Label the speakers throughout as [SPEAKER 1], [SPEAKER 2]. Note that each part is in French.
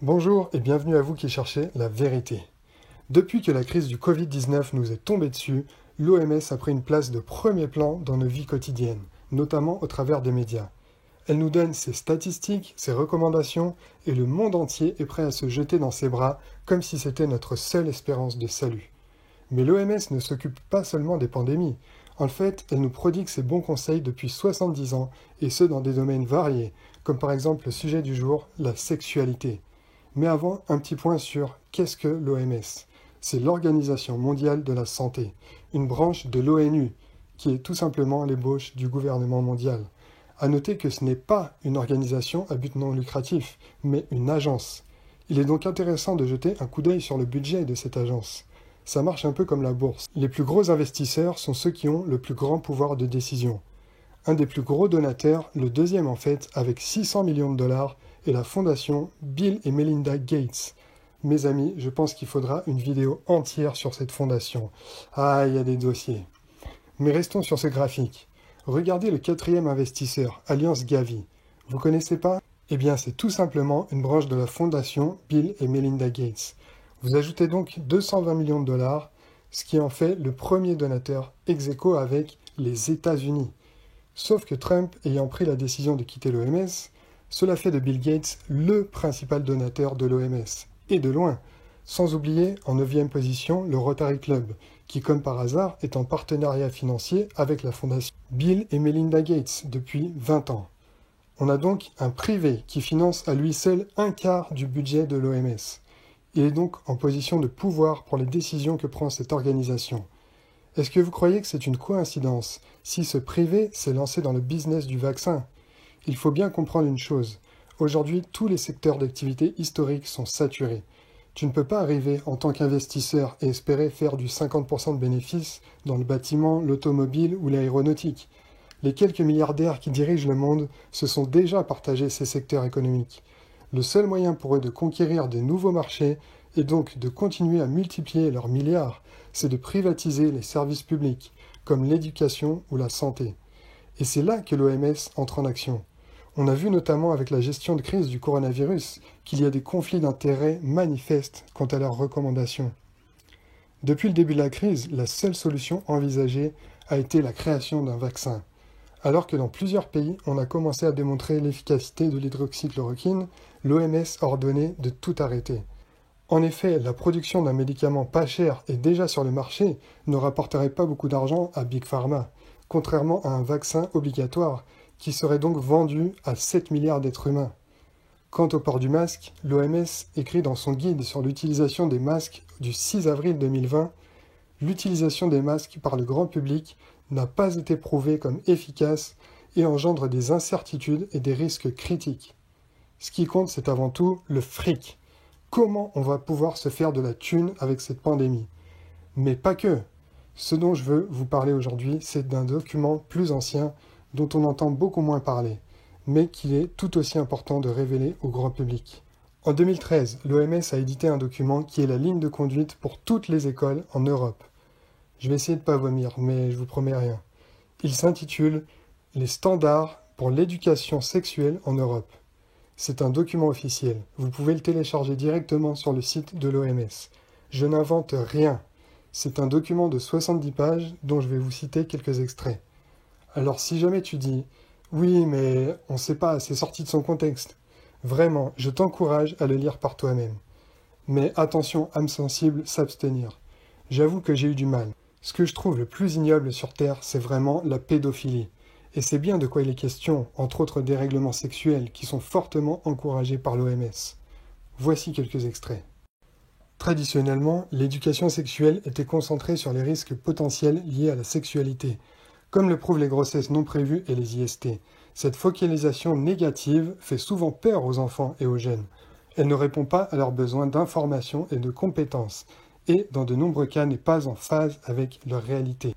[SPEAKER 1] Bonjour et bienvenue à vous qui cherchez la vérité. Depuis que la crise du Covid-19 nous est tombée dessus, l'OMS a pris une place de premier plan dans nos vies quotidiennes, notamment au travers des médias. Elle nous donne ses statistiques, ses recommandations, et le monde entier est prêt à se jeter dans ses bras comme si c'était notre seule espérance de salut. Mais l'OMS ne s'occupe pas seulement des pandémies. En fait, elle nous prodigue ses bons conseils depuis 70 ans, et ce dans des domaines variés, comme par exemple le sujet du jour, la sexualité. Mais avant, un petit point sur qu'est-ce que l'OMS? C'est l'Organisation mondiale de la santé, une branche de l'ONU, qui est tout simplement l'ébauche du gouvernement mondial. À noter que ce n'est pas une organisation à but non lucratif, mais une agence. Il est donc intéressant de jeter un coup d'œil sur le budget de cette agence. Ça marche un peu comme la bourse. Les plus gros investisseurs sont ceux qui ont le plus grand pouvoir de décision. Un des plus gros donateurs, le deuxième en fait, avec 600 millions de dollars, est la fondation Bill et Melinda Gates. Mes amis, je pense qu'il faudra une vidéo entière sur cette fondation. Ah, il y a des dossiers. Mais restons sur ce graphique. Regardez le quatrième investisseur, Alliance Gavi. Vous connaissez pas? Eh bien, c'est tout simplement une branche de la fondation Bill et Melinda Gates. Vous ajoutez donc 220 millions de dollars, ce qui en fait le premier donateur ex aequo avec les États-Unis. Sauf que Trump ayant pris la décision de quitter l'OMS, cela fait de Bill Gates le principal donateur de l'OMS, et de loin, sans oublier en 9e position le Rotary Club, qui comme par hasard est en partenariat financier avec la fondation Bill et Melinda Gates depuis 20 ans. On a donc un privé qui finance à lui seul un quart du budget de l'OMS. Il est donc en position de pouvoir pour les décisions que prend cette organisation. Est-ce que vous croyez que c'est une coïncidence si ce privé s'est lancé dans le business du vaccin? Il faut bien comprendre une chose. Aujourd'hui, tous les secteurs d'activité historiques sont saturés. Tu ne peux pas arriver en tant qu'investisseur et espérer faire du 50% de bénéfices dans le bâtiment, l'automobile ou l'aéronautique. Les quelques milliardaires qui dirigent le monde se sont déjà partagés ces secteurs économiques. Le seul moyen pour eux de conquérir de nouveaux marchés et donc de continuer à multiplier leurs milliards, c'est de privatiser les services publics, comme l'éducation ou la santé. Et c'est là que l'OMS entre en action. On a vu notamment avec la gestion de crise du coronavirus qu'il y a des conflits d'intérêts manifestes quant à leurs recommandations. Depuis le début de la crise, la seule solution envisagée a été la création d'un vaccin. Alors que dans plusieurs pays, on a commencé à démontrer l'efficacité de l'hydroxychloroquine, l'OMS a ordonné de tout arrêter. En effet, la production d'un médicament pas cher et déjà sur le marché ne rapporterait pas beaucoup d'argent à Big Pharma, contrairement à un vaccin obligatoire qui serait donc vendu à 7 milliards d'êtres humains. Quant au port du masque, l'OMS écrit dans son guide sur l'utilisation des masques du 6 avril 2020 « L'utilisation des masques par le grand public n'a pas été prouvée comme efficace et engendre des incertitudes et des risques critiques. Ce qui compte, c'est avant tout le fric. Comment on va pouvoir se faire de la thune avec cette pandémie? Mais pas que. Ce dont je veux vous parler aujourd'hui, c'est d'un document plus ancien dont on entend beaucoup moins parler, mais qu'il est tout aussi important de révéler au grand public. En 2013, l'OMS a édité un document qui est la ligne de conduite pour toutes les écoles en Europe. Je vais essayer de ne pas vomir, mais je vous promets rien. Il s'intitule « Les standards pour l'éducation sexuelle en Europe ». C'est un document officiel. Vous pouvez le télécharger directement sur le site de l'OMS. Je n'invente rien. C'est un document de 70 pages dont je vais vous citer quelques extraits. Alors si jamais tu dis « Oui, mais on ne sait pas, c'est sorti de son contexte », vraiment, je t'encourage à le lire par toi-même. Mais attention, âme sensible, s'abstenir. J'avoue que j'ai eu du mal. Ce que je trouve le plus ignoble sur Terre, c'est vraiment la pédophilie. Et c'est bien de quoi il est question, entre autres dérèglements sexuels qui sont fortement encouragés par l'OMS. Voici quelques extraits. Traditionnellement, l'éducation sexuelle était concentrée sur les risques potentiels liés à la sexualité, comme le prouvent les grossesses non prévues et les IST. Cette focalisation négative fait souvent peur aux enfants et aux jeunes. Elle ne répond pas à leurs besoins d'information et de compétences, et dans de nombreux cas n'est pas en phase avec leur réalité.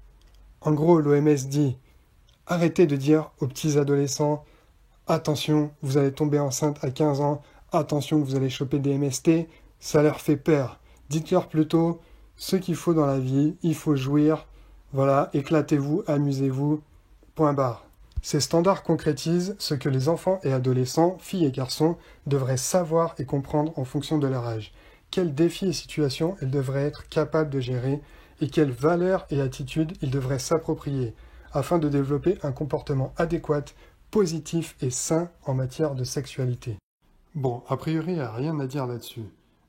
[SPEAKER 1] En gros, l'OMS dit « Arrêtez de dire aux petits adolescents « Attention, vous allez tomber enceinte à 15 ans, attention, vous allez choper des MST », ça leur fait peur. Dites-leur plutôt « Ce qu'il faut dans la vie, il faut jouir, voilà, éclatez-vous, amusez-vous, point barre ». Ces standards concrétisent ce que les enfants et adolescents, filles et garçons, devraient savoir et comprendre en fonction de leur âge, quels défis et situations ils devraient être capables de gérer et quelles valeurs et attitudes ils devraient s'approprier, afin de développer un comportement adéquat, positif et sain en matière de sexualité. Bon, a priori, il n'y a rien à dire là-dessus,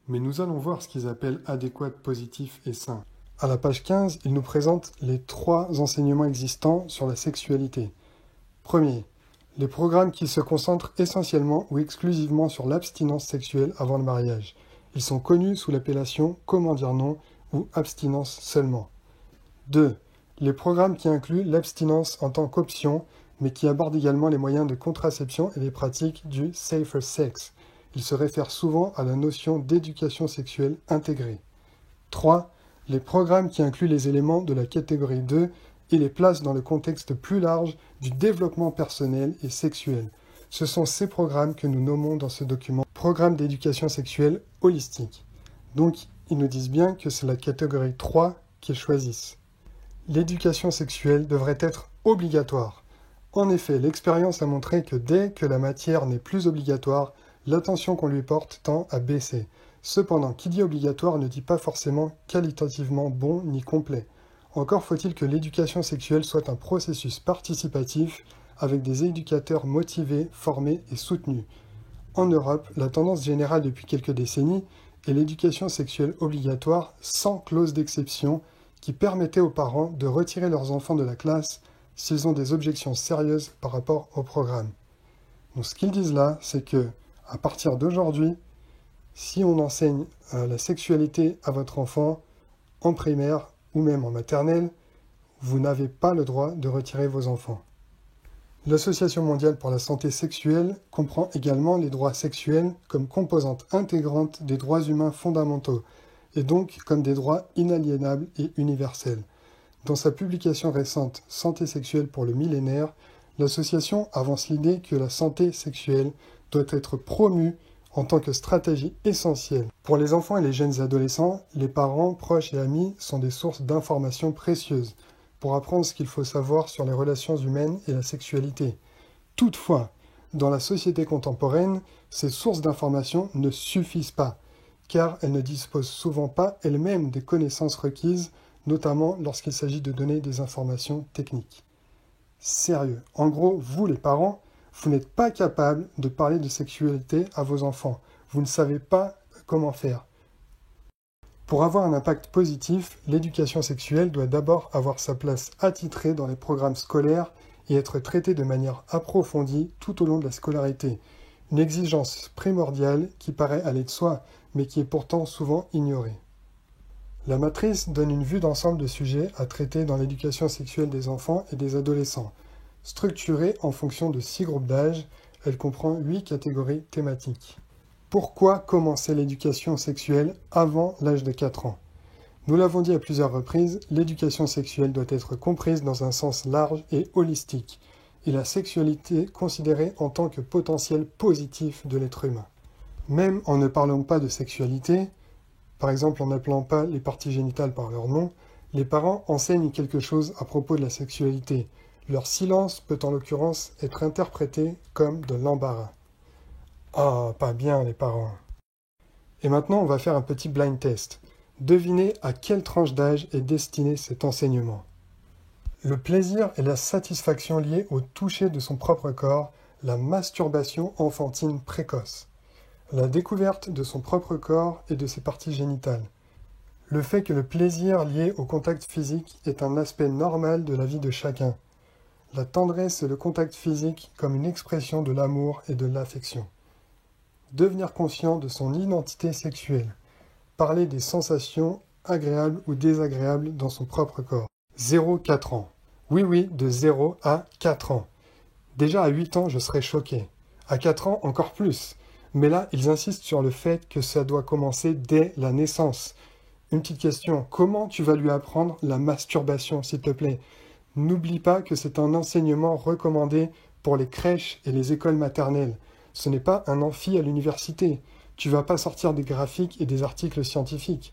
[SPEAKER 1] mais nous allons voir ce qu'ils appellent adéquat, positif et sain. À la page 15, ils nous présentent les 3 enseignements existants sur la sexualité. Premier, les programmes qui se concentrent essentiellement ou exclusivement sur l'abstinence sexuelle avant le mariage. Ils sont connus sous l'appellation comment dire non ou abstinence seulement. 2. Les programmes qui incluent l'abstinence en tant qu'option, mais qui abordent également les moyens de contraception et les pratiques du safer sex. Ils se réfèrent souvent à la notion d'éducation sexuelle intégrée. 3. Les programmes qui incluent les éléments de la catégorie 2 et les placent dans le contexte plus large du développement personnel et sexuel. Ce sont ces programmes que nous nommons dans ce document programmes d'éducation sexuelle holistique. Donc, ils nous disent bien que c'est la catégorie 3 qu'ils choisissent. L'éducation sexuelle devrait être obligatoire. En effet, l'expérience a montré que dès que la matière n'est plus obligatoire, l'attention qu'on lui porte tend à baisser. Cependant, qui dit obligatoire ne dit pas forcément qualitativement bon ni complet. Encore faut-il que l'éducation sexuelle soit un processus participatif avec des éducateurs motivés, formés et soutenus. En Europe, la tendance générale depuis quelques décennies est l'éducation sexuelle obligatoire sans clause d'exception qui permettait aux parents de retirer leurs enfants de la classe s'ils ont des objections sérieuses par rapport au programme. Donc ce qu'ils disent là, c'est que à partir d'aujourd'hui, si on enseigne la sexualité à votre enfant en primaire ou même en maternelle, vous n'avez pas le droit de retirer vos enfants. L'Association mondiale pour la santé sexuelle comprend également les droits sexuels comme composante intégrante des droits humains fondamentaux, et donc comme des droits inaliénables et universels. Dans sa publication récente « Santé sexuelle pour le millénaire », l'association avance l'idée que la santé sexuelle doit être promue en tant que stratégie essentielle. Pour les enfants et les jeunes adolescents, les parents, proches et amis sont des sources d'informations précieuses pour apprendre ce qu'il faut savoir sur les relations humaines et la sexualité. Toutefois, dans la société contemporaine, ces sources d'informations ne suffisent pas, car elles ne disposent souvent pas elles-mêmes des connaissances requises, notamment lorsqu'il s'agit de donner des informations techniques. Sérieux, en gros, vous les parents, vous n'êtes pas capable de parler de sexualité à vos enfants. Vous ne savez pas comment faire. Pour avoir un impact positif, l'éducation sexuelle doit d'abord avoir sa place attitrée dans les programmes scolaires et être traitée de manière approfondie tout au long de la scolarité. Une exigence primordiale qui paraît aller de soi, mais qui est pourtant souvent ignorée. La matrice donne une vue d'ensemble de sujets à traiter dans l'éducation sexuelle des enfants et des adolescents. Structurée en fonction de 6 groupes d'âge, elle comprend 8 catégories thématiques. Pourquoi commencer l'éducation sexuelle avant l'âge de 4 ans ? Nous l'avons dit à plusieurs reprises, l'éducation sexuelle doit être comprise dans un sens large et holistique, et la sexualité considérée en tant que potentiel positif de l'être humain. Même en ne parlant pas de sexualité, par exemple en n'appelant pas les parties génitales par leur nom, les parents enseignent quelque chose à propos de la sexualité. Leur silence peut en l'occurrence être interprété comme de l'embarras. Ah, pas bien les parents. Et maintenant, on va faire un petit blind test. Devinez à quelle tranche d'âge est destiné cet enseignement. Le plaisir et la satisfaction liés au toucher de son propre corps, la masturbation enfantine précoce. La découverte de son propre corps et de ses parties génitales. Le fait que le plaisir lié au contact physique est un aspect normal de la vie de chacun. La tendresse et le contact physique comme une expression de l'amour et de l'affection. Devenir conscient de son identité sexuelle. Parler des sensations agréables ou désagréables dans son propre corps. 0-4 ans. Oui, de 0 à 4 ans. Déjà à 8 ans, je serais choqué. À 4 ans, encore plus. Mais là, ils insistent sur le fait que ça doit commencer dès la naissance. Une petite question, comment tu vas lui apprendre la masturbation, s'il te plaît ? N'oublie pas que c'est un enseignement recommandé pour les crèches et les écoles maternelles. Ce n'est pas un amphi à l'université. Tu vas pas sortir des graphiques et des articles scientifiques.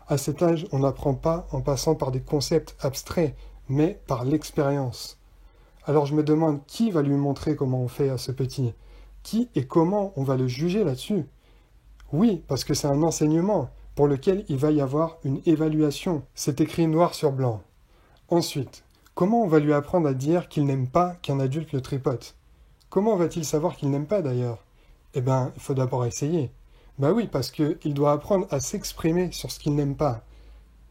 [SPEAKER 1] À cet âge, on n'apprend pas en passant par des concepts abstraits, mais par l'expérience. Alors je me demande qui va lui montrer comment on fait à ce petit? Qui et comment on va le juger là-dessus? Oui, parce que c'est un enseignement pour lequel il va y avoir une évaluation. C'est écrit noir sur blanc. Ensuite, comment on va lui apprendre à dire qu'il n'aime pas qu'un adulte le tripote? Comment va-t-il savoir qu'il n'aime pas d'ailleurs? Eh bien, il faut d'abord essayer. Bah oui, parce qu'il doit apprendre à s'exprimer sur ce qu'il n'aime pas.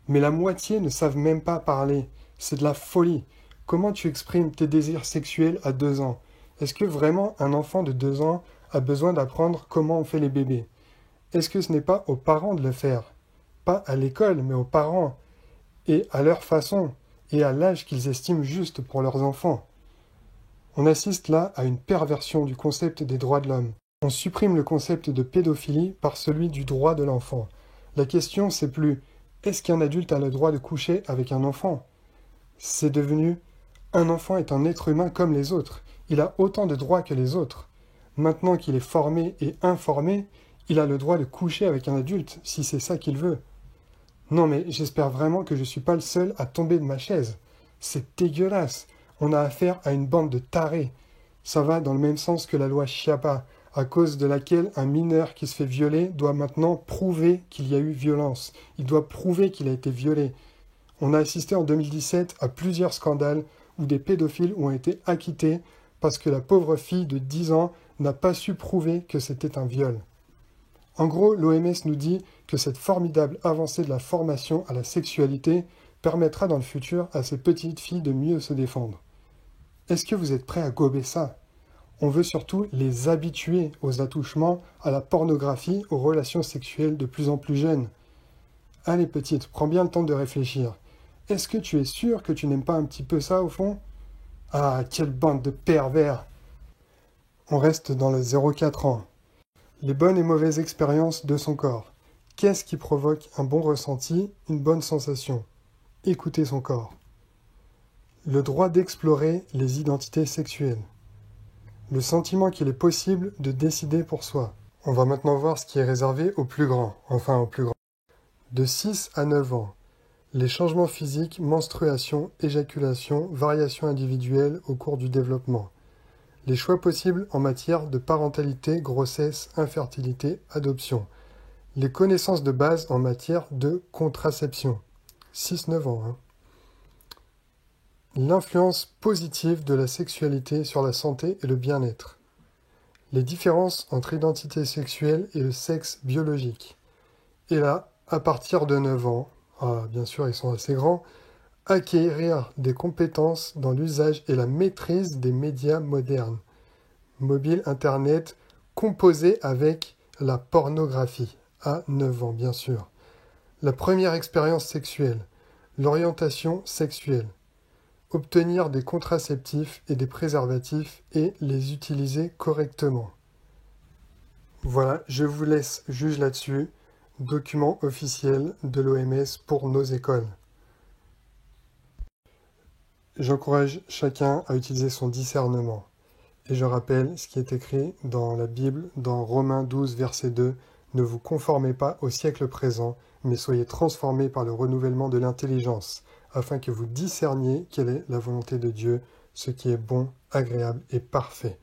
[SPEAKER 1] Mais la moitié ne savent même pas parler. C'est de la folie. Comment tu exprimes tes désirs sexuels à 2 ans? Est-ce que vraiment un enfant de 2 ans a besoin d'apprendre comment on fait les bébés? Est-ce que ce n'est pas aux parents de le faire? Pas à l'école, mais aux parents, et à leur façon, et à l'âge qu'ils estiment juste pour leurs enfants. On assiste là à une perversion du concept des droits de l'homme. On supprime le concept de pédophilie par celui du droit de l'enfant. La question, c'est plus est-ce qu'un adulte a le droit de coucher avec un enfant? C'est devenu un enfant est un être humain comme les autres. Il a autant de droits que les autres. Maintenant qu'il est formé et informé, il a le droit de coucher avec un adulte si c'est ça qu'il veut. Non mais j'espère vraiment que je ne suis pas le seul à tomber de ma chaise. C'est dégueulasse. On a affaire à une bande de tarés. Ça va dans le même sens que la loi Chiappa, à cause de laquelle un mineur qui se fait violer doit maintenant prouver qu'il y a eu violence. Il doit prouver qu'il a été violé. On a assisté en 2017 à plusieurs scandales où des pédophiles ont été acquittés parce que la pauvre fille de 10 ans n'a pas su prouver que c'était un viol. En gros, l'OMS nous dit que cette formidable avancée de la formation à la sexualité permettra dans le futur à ces petites filles de mieux se défendre. Est-ce que vous êtes prêts à gober ça? On veut surtout les habituer aux attouchements, à la pornographie, aux relations sexuelles de plus en plus jeunes. Allez petite, prends bien le temps de réfléchir. Est-ce que tu es sûr que tu n'aimes pas un petit peu ça au fond? Ah, quelle bande de pervers! On reste dans le 0,4 ans. Les bonnes et mauvaises expériences de son corps. Qu'est-ce qui provoque un bon ressenti, une bonne sensation? Écoutez son corps. Le droit d'explorer les identités sexuelles. Le sentiment qu'il est possible de décider pour soi. On va maintenant voir ce qui est réservé aux plus grands, enfin aux plus grands. De 6 à 9 ans. Les changements physiques, menstruation, éjaculation, variations individuelles au cours du développement. Les choix possibles en matière de parentalité, grossesse, infertilité, adoption. Les connaissances de base en matière de contraception. 6-9 ans. L'influence positive de la sexualité sur la santé et le bien-être. Les différences entre identité sexuelle et le sexe biologique. Et là, à partir de 9 ans, bien sûr ils sont assez grands, acquérir des compétences dans l'usage et la maîtrise des médias modernes. Mobile, Internet, composé avec la pornographie, à 9 ans bien sûr. La première expérience sexuelle, l'orientation sexuelle. Obtenir des contraceptifs et des préservatifs et les utiliser correctement. Voilà, je vous laisse juge là-dessus. Document officiel de l'OMS pour nos écoles. J'encourage chacun à utiliser son discernement. Et je rappelle ce qui est écrit dans la Bible, dans Romains 12, verset 2, « Ne vous conformez pas au siècle présent, mais soyez transformés par le renouvellement de l'intelligence, afin que vous discerniez quelle est la volonté de Dieu, ce qui est bon, agréable et parfait. »